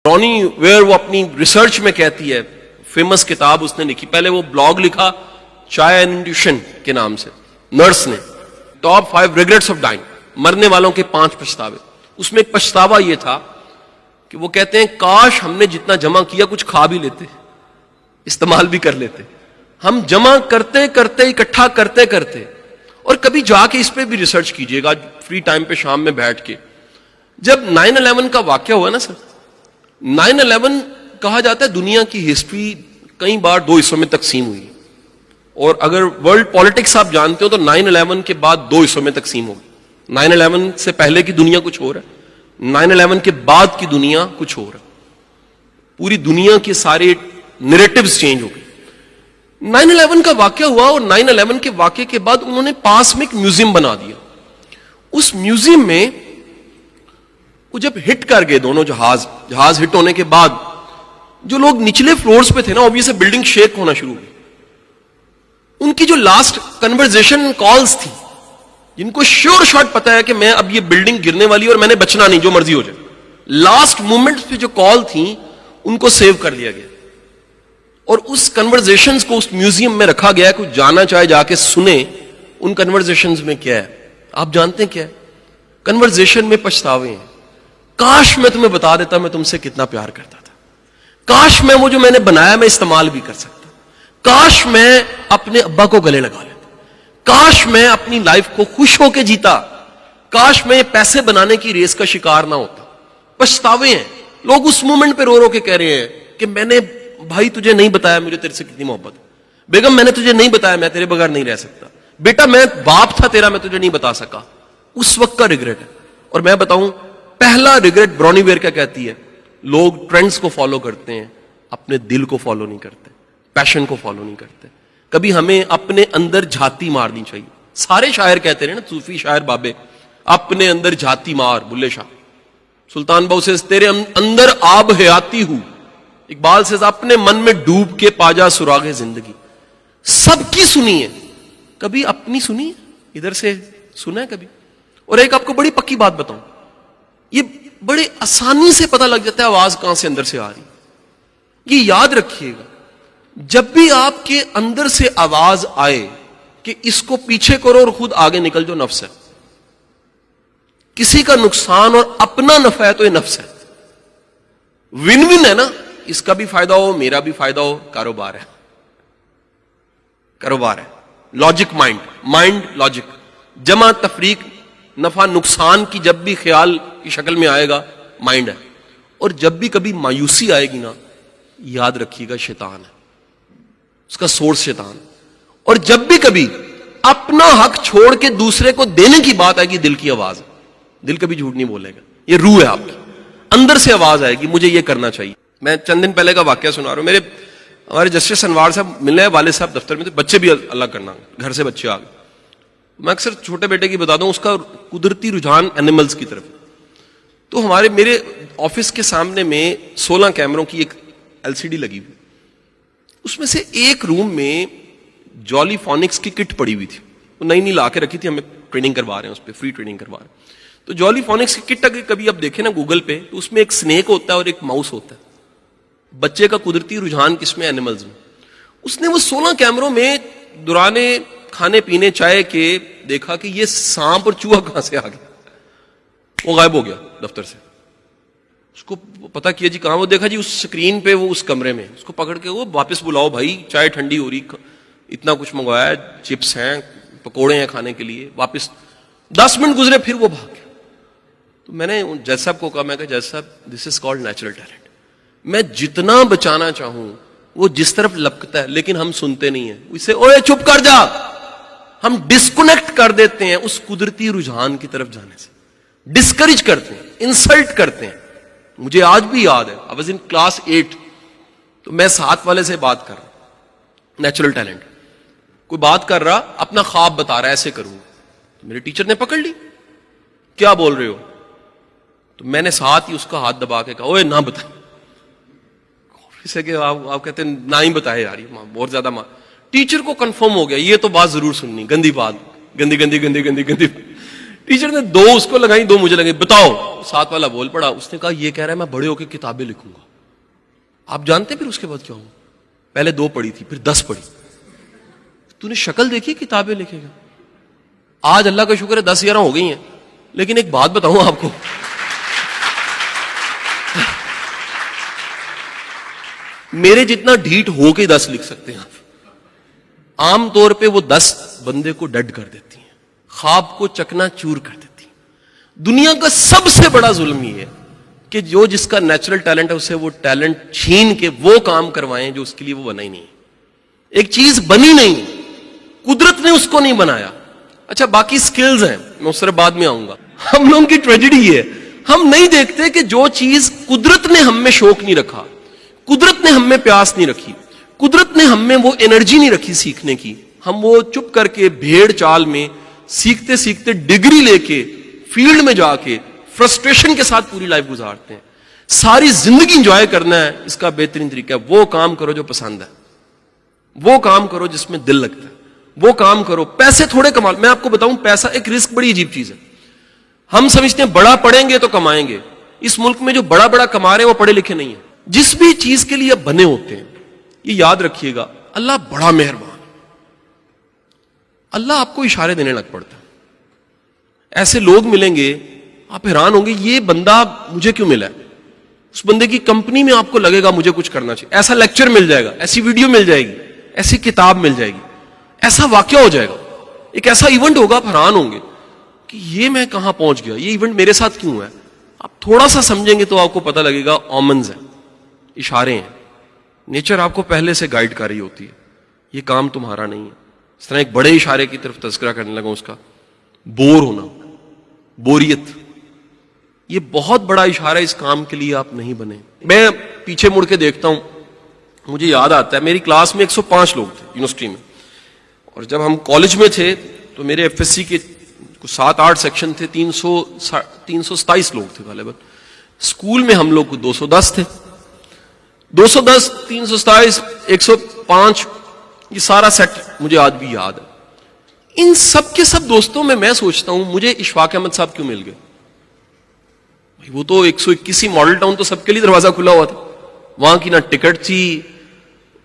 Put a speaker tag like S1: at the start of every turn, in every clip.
S1: برونی where وہ اپنی research میں کہتی ہے, فیمس کتاب اس نے لکھی, پہلے وہ بلاگ لکھا چائے اینڈ نیوٹریشن کے نام سے, نرس نے, ٹاپ 5 ریگریٹس آف ڈائنگ, مرنے والوں کے 5 پچھتاوے. اس میں ایک پچھتاوا یہ تھا کہ وہ کہتے ہیں کاش ہم نے جتنا جمع کیا کچھ کھا بھی لیتے, استعمال بھی کر لیتے. ہم جمع کرتے کرتے اکٹھا کرتے کرتے, اور کبھی جا کے اس پہ بھی ریسرچ کیجئے گا فری ٹائم پہ شام میں بیٹھ کے. جب 9/11 کا واقعہ ہوا نا سر, 9/11 کہا جاتا ہے دنیا کی ہسٹری کئی بار 2 حصوں میں تقسیم ہوئی, اور اگر ورلڈ پالیٹکس آپ جانتے ہو تو 9/11 کے بعد 2 حصوں میں تقسیم ہوگی. 9/11 سے پہلے کی دنیا کچھ اور ہے, 9/11 کے بعد کی دنیا کچھ اور ہے. پوری دنیا کے سارے نیریٹیوز چینج ہو گئے. 9/11 کا واقعہ ہوا, اور 9/11 کے واقعے کے بعد انہوں نے پاس میں ایک میوزیم بنا دیا. اس میوزیم میں وہ جب ہٹ کر گئے دونوں جہاز ہٹ ہونے کے بعد, جو لوگ نچلے فلورز پہ تھے نا, obviously بلڈنگ شیک ہونا شروع ہوئی. ان کی جو لاسٹ کنورزیشن کالز تھی, جن کو شیور شاٹ پتا ہے کہ میں اب یہ بلڈنگ گرنے والی ہے اور میں نے بچنا نہیں, جو مرضی ہو جائے, لاسٹ مومنٹ پہ جو کال تھیں ان کو سیو کر لیا گیا, اور اس کنورزیشنز کو اس میوزیم میں رکھا گیا ہے. کوئی جانا چاہے جا کے سنے ان کنورزیشنز میں کیا ہے. آپ جانتے ہیں کیا ہے کنورزیشن میں؟ پچھتاوے ہیں. کاش میں تمہیں بتا دیتا میں تم سے کتنا پیار کرتا تھا, کاش میں وہ جو میں نے بنایا میں استعمال بھی کر سکتا, کاش میں اپنے ابا کو گلے لگا لیتا, کاش میں اپنی لائف کو خوش ہو کے جیتا, کاش میں پیسے بنانے کی ریس کا شکار نہ ہوتا. پچھتاوے ہیں. لوگ اس مومنٹ پہ رو رو کے کہہ رہے ہیں کہ میں نے بھائی تجھے نہیں بتایا مجھے تیرے سے کتنی محبت ہے, بیگم میں نے تجھے نہیں بتایا میں تیرے بغیر نہیں رہ سکتا, بیٹا میں باپ تھا تیرا میں تجھے نہیں بتا سکا. اس وقت کا ریگریٹ ہے. اور میں بتاؤں پہلا ریگریٹ برونی ویئر کیا کہتی ہے, لوگ ٹرینڈز کو فالو کرتے ہیں, اپنے دل کو فالو نہیں کرتے, پیشن کو فالو نہیں کرتے. کبھی ہمیں اپنے اندر جھاتی مارنی چاہیے. سارے شاعر کہتے ہیں نا, صوفی شاعر بابے, اپنے اندر جھاتی مار. بلے شاہ, سلطان بہو سے تیرے اندر آب حیاتی ہوں. اقبال سے اپنے من میں ڈوب کے پاجا سراغ زندگی. سب کی سنی ہے, کبھی اپنی سنی ہے, ادھر سے سنا ہے کبھی. اور ایک آپ کو بڑی پکی بات بتاؤں, یہ بڑے آسانی سے پتہ لگ جاتا ہے آواز کہاں سے اندر سے آ رہی. یہ یاد رکھیے گا, جب بھی آپ کے اندر سے آواز آئے کہ اس کو پیچھے کرو اور خود آگے نکل جو, نفس ہے. کسی کا نقصان اور اپنا نفع ہے تو یہ نفس ہے. ون ون ہے نا, اس کا بھی فائدہ ہو میرا بھی فائدہ ہو. کاروبار ہے, کاروبار ہے. لاجک مائنڈ لاجک, جمع تفریق نفع نقصان کی جب بھی خیال کی شکل میں آئے گا مائنڈ ہے. اور جب بھی کبھی مایوسی آئے گی نا, یاد رکھیے گا شیطان ہے, اس کا سورس شیطان. اور جب بھی کبھی اپنا حق چھوڑ کے دوسرے کو دینے کی بات آئے گی, دل کی آواز ہے. دل کبھی جھوٹ نہیں بولے گا, یہ روح ہے آپ کی. اندر سے آواز آئے گی مجھے یہ کرنا چاہیے. میں چند دن پہلے کا واقعہ سنا رہا ہوں. ہمارے جسٹس انوار صاحب ملنے والد صاحب دفتر میں تھے, بچے بھی اللہ کرنا گھر سے بچے آ گئے. میں اکثر چھوٹے بیٹے کی بتا دوں, اس کا قدرتی رجحان اینیملز کی طرف. تو میرے آفس کے سامنے میں 16 کیمروں کی ایک LCD لگی ہوئی. اس میں سے ایک روم میں جولی فونکس کی کٹ پڑی ہوئی تھی, وہ نئی لا کے رکھی تھی, ہمیں ٹریننگ کروا رہے ہیں اس پہ, فری ٹریننگ کروا رہے ہیں. تو جولی فونکس کی کٹ اگر کبھی آپ دیکھیں نا گوگل پہ, تو اس میں ایک سنیک ہوتا ہے اور ایک ماؤس ہوتا ہے. بچے کا قدرتی رجحان کس میں؟ اینیملز میں. اس نے وہ 16 کیمروں میں دوران کھانے پینے چائے کے دیکھا کہ یہ سانپ اور چوہا کہاں سے آ گیا. وہ غائب ہو گیا دفتر سے. اس کو پتا کیا جی کہاں, وہ دیکھا جی اس سکرین پہ, وہ اس کمرے میں. اس کو پکڑ کے وہ واپس بلاؤ بھائی, چائے ٹھنڈی ہو رہی, اتنا کچھ منگوایا, چپس ہیں, پکوڑے ہیں کھانے کے لیے. واپس 10 منٹ گزرے پھر وہ بھاگ گیا. تو میں نے جج صاحب کو کہا, میں کہا جج صاحب دس از کالڈ نیچرل ٹیلنٹ. میں جتنا بچانا چاہوں وہ جس طرف لپکتا ہے, لیکن ہم سنتے نہیں ہیں. اسے اوے چپ کر جا, ہم ڈسکنیکٹ کر دیتے ہیں اس قدرتی رجحان کی طرف جانے سے, ڈسکریج کرتے ہیں, انسلٹ کرتے ہیں. مجھے آج بھی یاد ہے, I was in class 8, تو میں 7 والے سے بات کر رہا ہوں, نیچرل ٹیلنٹ. کوئی بات کر رہا, اپنا خواب بتا رہا ہے, ایسے کروں. تو میرے ٹیچر نے پکڑ لی, کیا بول رہے ہو؟ تو میں نے ساتھ ہی اس کا ہاتھ دبا کے کہا, اوے نہ بتا. اسے کہ آپ کہتے ہیں نہ ہی بتائے یار, یہ بہت زیادہ ٹیچر کو کنفرم ہو گیا یہ تو بات ضرور سننی, گندی بات, گندی گندی گندی گندی گندی. ٹیچر نے 2 اس کو لگائی 2 مجھے لگائی. بتاؤ. ساتھ والا بول پڑا. اس نے کہا یہ کہہ رہا ہے میں بڑے ہو کے کتابیں لکھوں گا. آپ جانتے ہیں پھر اس کے بعد کیا ہوا؟ پہلے 2 پڑھی تھی پھر 10 پڑھی. تو نے شکل دیکھی کتابیں لکھے گا. آج اللہ کا شکر ہے 10-11 ہو گئی ہیں. لیکن ایک بات بتاؤں آپ کو, میرے جتنا ڈھیٹ ہو کے 10 لکھ سکتے ہیں آپ. عام طور پہ وہ 10 بندے کو ڈڈ کر دیتی ہیں, خواب کو چکنا چور کر دیتی ہیں. دنیا کا سب سے بڑا ظلم یہ ہے کہ جو جس کا نیچرل ٹیلنٹ ہے اسے وہ ٹیلنٹ چھین کے وہ کام کروائیں جو اس کے لیے وہ بنا ہی نہیں. ایک چیز بنی نہیں, قدرت نے اس کو نہیں بنایا. اچھا باقی سکلز ہیں, میں اس طرح بعد میں آؤں گا. ہم لوگوں کی ٹریجڈی یہ ہے ہم نہیں دیکھتے کہ جو چیز قدرت نے ہم میں شوق نہیں رکھا, قدرت نے ہم میں پیاس نہیں رکھی, قدرت نے ہم میں وہ انرجی نہیں رکھی سیکھنے کی, ہم وہ چپ کر کے بھیڑ چال میں سیکھتے سیکھتے ڈگری لے کے فیلڈ میں جا کے فرسٹریشن کے ساتھ پوری لائف گزارتے ہیں. ساری زندگی انجوائے کرنا ہے, اس کا بہترین طریقہ ہے وہ کام کرو جو پسند ہے, وہ کام کرو جس میں دل لگتا ہے, وہ کام کرو. پیسے تھوڑے کما, میں آپ کو بتاؤں پیسہ ایک رسک بڑی عجیب چیز ہے. ہم سمجھتے ہیں بڑا پڑھیں گے تو کمائیں گے. اس ملک میں جو بڑا بڑا کما رہے ہیں وہ پڑھے لکھے نہیں ہیں. جس بھی چیز کے لیے بنے ہوتے ہیں یہ یاد رکھیے گا اللہ بڑا مہربان. اللہ آپ کو اشارے دینے لگ پڑتا ہے. ایسے لوگ ملیں گے آپ حیران ہوں گے یہ بندہ مجھے کیوں ملا ہے. اس بندے کی کمپنی میں آپ کو لگے گا مجھے کچھ کرنا چاہیے. ایسا لیکچر مل جائے گا, ایسی ویڈیو مل جائے گی, ایسی کتاب مل جائے گی, ایسا واقعہ ہو جائے گا, ایک ایسا ایونٹ ہوگا آپ حیران ہوں گے کہ یہ میں کہاں پہنچ گیا, یہ ایونٹ میرے ساتھ کیوں ہے. آپ تھوڑا سا سمجھیں گے تو آپ کو پتہ لگے گا اومنز ہیں, اشارے ہیں. نیچر آپ کو پہلے سے گائیڈ کر رہی ہوتی ہے یہ کام تمہارا نہیں ہے. اس طرح ایک بڑے اشارے کی طرف تذکرہ کرنے لگا, اس کا بور ہونا, بوریت, یہ بہت بڑا اشارہ ہے. اس کام کے لیے آپ نہیں بنے. میں پیچھے مڑ کے دیکھتا ہوں, مجھے یاد آتا ہے میری کلاس میں 105 لوگ تھے یونیورسٹی میں, اور جب ہم کالج میں تھے تو میرے ایف ایس سی کے 7-8 سیکشن تھے, 327 لوگ تھے غالباً. اسکول میں ہم لوگ کو 210 تھے. 210 327 105 یہ سارا سیٹ مجھے آج بھی یاد ہے. ان سب کے سب دوستوں میں سوچتا ہوں مجھے اشفاق احمد صاحب کیوں مل گئے. وہ تو 121 ماڈل ٹاؤن تو سب کے لیے دروازہ کھلا ہوا تھا. وہاں کی نہ ٹکٹ تھی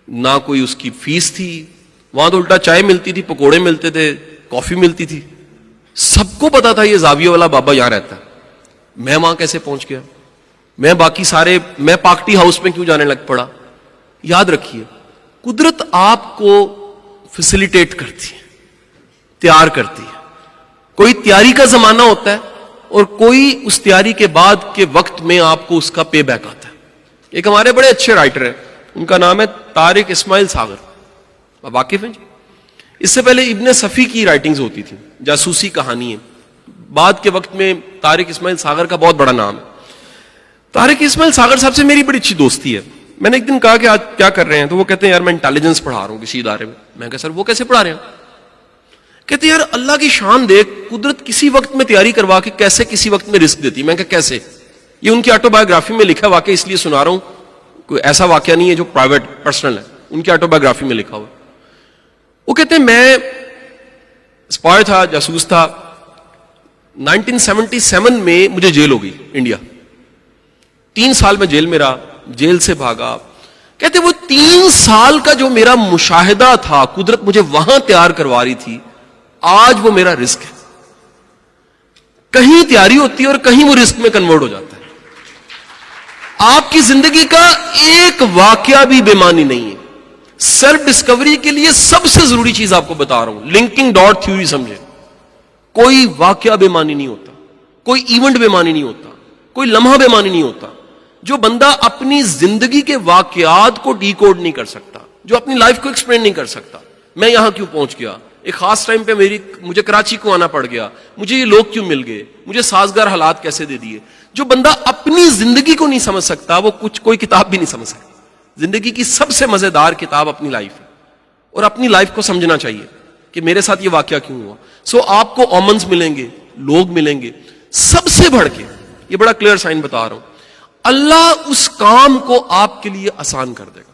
S1: نہ کوئی اس کی فیس تھی, وہاں تو الٹا چائے ملتی تھی, پکوڑے ملتے تھے, کافی ملتی تھی. سب کو پتا تھا یہ زاویہ والا بابا یہاں رہتا ہے. میں وہاں کیسے پہنچ گیا, میں باقی سارے, میں پاکٹی ہاؤس میں کیوں جانے لگ پڑا. یاد رکھیے قدرت آپ کو فیسیلیٹیٹ کرتی ہے, تیار کرتی ہے. کوئی تیاری کا زمانہ ہوتا ہے اور کوئی اس تیاری کے بعد کے وقت میں آپ کو اس کا پے بیک آتا ہے. ایک ہمارے بڑے اچھے رائٹر ہیں, ان کا نام ہے طارق اسماعیل ساغر, آپ واقف ہیں؟ اس سے پہلے ابن صفی کی رائٹنگز ہوتی تھی, جاسوسی کہانی ہے. بعد کے وقت میں طارق اسماعیل ساغر کا بہت بڑا نام ہے. طارق اسماعیل ساغر صاحب سے میری بڑی اچھی دوستی ہے. میں نے ایک دن کہا کہ آج کیا کر رہے ہیں, تو وہ کہتے ہیں یار میں انٹیلیجنس پڑھا رہا ہوں کسی ادارے میں. میں کہا سر وہ کیسے پڑھا رہے ہیں؟ کہتے ہیں یار اللہ کی شان دیکھ, قدرت کسی وقت میں تیاری کروا کے کیسے کسی وقت میں رزق دیتی. میں کہا کیسے؟ یہ ان کی آٹو بایوگرافی میں لکھا ہے, واقعہ اس لیے سنا رہا ہوں, کوئی ایسا واقعہ نہیں ہے جو پرائیویٹ پرسنل ہے, ان کی آٹو بایوگرافی میں لکھا ہوا. وہ کہتے ہیں میں اسپائر تھا, جاسوس تھا. 1977 میں مجھے جیل ہو گئی انڈیا. 3 سال میں جیل میں رہا, جیل سے بھاگا. کہتے وہ 3 سال کا جو میرا مشاہدہ تھا, قدرت مجھے وہاں تیار کروا رہی تھی, آج وہ میرا رزق ہے. کہیں تیاری ہوتی ہے اور کہیں وہ رزق میں کنورٹ ہو جاتا ہے. آپ کی زندگی کا ایک واقعہ بھی بے معنی نہیں ہے. سیلف ڈسکوری کے لیے سب سے ضروری چیز آپ کو بتا رہا ہوں, لنکنگ ڈاٹ تھیوری سمجھے. کوئی واقعہ بے معنی نہیں ہوتا, کوئی ایونٹ بے معنی نہیں ہوتا, کوئی لمحہ بے معنی نہیں ہوتا. جو بندہ اپنی زندگی کے واقعات کو ڈی کوڈ نہیں کر سکتا, جو اپنی لائف کو ایکسپلین نہیں کر سکتا, میں یہاں کیوں پہنچ گیا, ایک خاص ٹائم پہ مجھے کراچی کو آنا پڑ گیا, مجھے یہ لوگ کیوں مل گئے, مجھے سازگار حالات کیسے دے دیے. جو بندہ اپنی زندگی کو نہیں سمجھ سکتا وہ کوئی کتاب بھی نہیں سمجھ سکتا. زندگی کی سب سے مزیدار کتاب اپنی لائف ہے, اور اپنی لائف کو سمجھنا چاہیے کہ میرے ساتھ یہ واقعہ کیوں ہوا. آپ کو اومنز ملیں گے, لوگ ملیں گے. سب سے بڑھ کے یہ بڑا کلیئر سائن بتا رہا ہوں, اللہ اس کام کو آپ کے لیے آسان کر دے گا.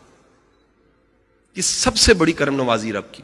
S1: یہ سب سے بڑی کرم نوازی رب کی.